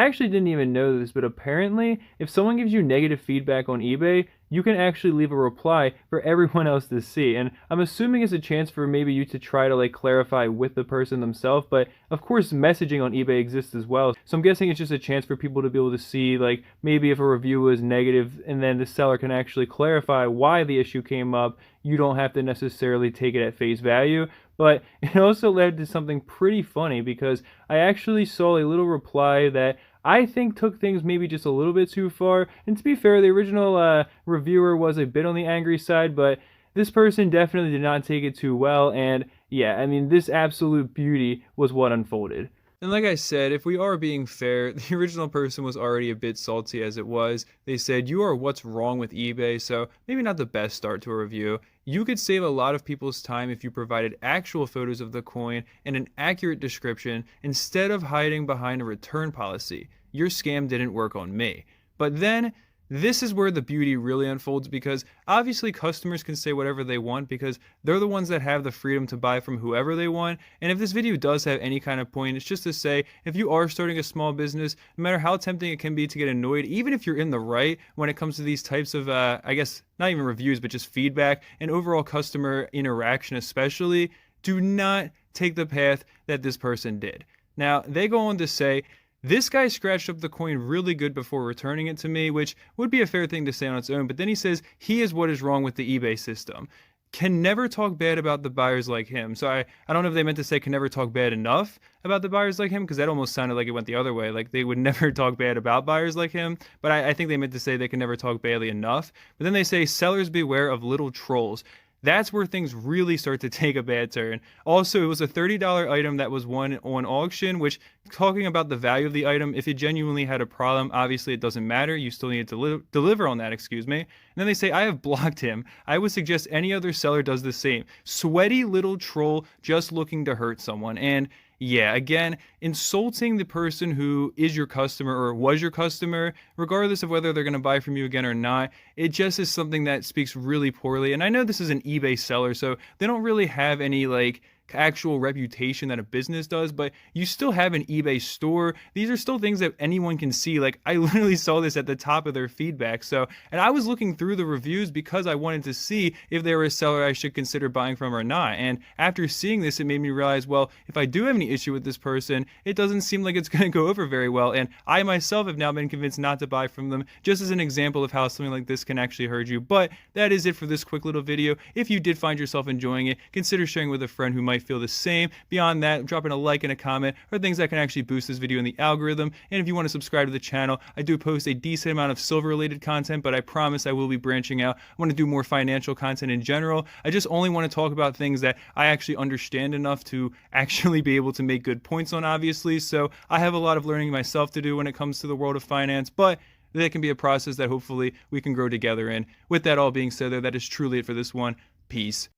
actually didn't even know this, but apparently, if someone gives you negative feedback on eBay, you can actually leave a reply for everyone else to see. And I'm assuming it's a chance for maybe you to try to like clarify with the person themselves, but of course messaging on eBay exists as well. So I'm guessing it's just a chance for people to be able to see like maybe if a review was negative and then the seller can actually clarify why the issue came up. You don't have to necessarily take it at face value. But it also led to something pretty funny because I actually saw a little reply that I think took things maybe just a little bit too far. And to be fair, the original reviewer was a bit on the angry side, but this person definitely did not take it too well. And yeah, I mean, this absolute beauty was what unfolded. And like I said, if we are being fair, the original person was already a bit salty as it was. They said, "You are what's wrong with eBay," so maybe not the best start to a review. You could save a lot of people's time if you provided actual photos of the coin and an accurate description instead of hiding behind a return policy. Your scam didn't work on me. But then this is where the beauty really unfolds because obviously customers can say whatever they want because they're the ones that have the freedom to buy from whoever they want. And if this video does have any kind of point, it's just to say if you are starting a small business, no matter how tempting it can be to get annoyed, even if you're in the right when it comes to these types of, I guess, not even reviews, but just feedback and overall customer interaction especially, do not take the path that this person did. Now, they go on to say, "This guy scratched up the coin really good before returning it to me," which would be a fair thing to say on its own, but then he says, "He is what is wrong with the eBay system. Can never talk bad about the buyers like him." So I don't know if they meant to say can never talk bad enough about the buyers like him, because that almost sounded like it went the other way. Like they would never talk bad about buyers like him. But I think they meant to say they can never talk badly enough. But then they say, "Sellers beware of little trolls." That's where things really start to take a bad turn. Also, it was a $30 item that was won on auction, which, talking about the value of the item, if it genuinely had a problem, obviously it doesn't matter. You still need to deliver on that, excuse me. And then they say, "I have blocked him. I would suggest any other seller does the same." Sweaty little troll just looking to hurt someone. And yeah, again, insulting the person who is your customer or was your customer, regardless of whether they're going to buy from you again or not, it just is something that speaks really poorly. And I know this is an eBay seller, so they don't really have any like actual reputation that a business does, but you still have an eBay store. These are still things that anyone can see. Like I literally saw this at the top of their feedback. So, and I was looking through the reviews because I wanted to see if they were a seller I should consider buying from or not. And after seeing this, it made me realize, well, if I do have any issue with this person, it doesn't seem like it's going to go over very well. And I myself have now been convinced not to buy from them, just as an example of how something like this can actually hurt you. But that is it for this quick little video. If you did find yourself enjoying it, consider sharing with a friend who might feel the same. Beyond that, dropping a like and a comment are things that can actually boost this video in the algorithm. And if you want to subscribe to the channel, I do post a decent amount of silver related content, but I promise I will be branching out. I want to do more financial content in general. I just only want to talk about things that I actually understand enough to actually be able to make good points on, obviously. So I have a lot of learning myself to do when it comes to the world of finance, but that can be a process that hopefully we can grow together in. With that all being said, though, that is truly it for this one. Peace.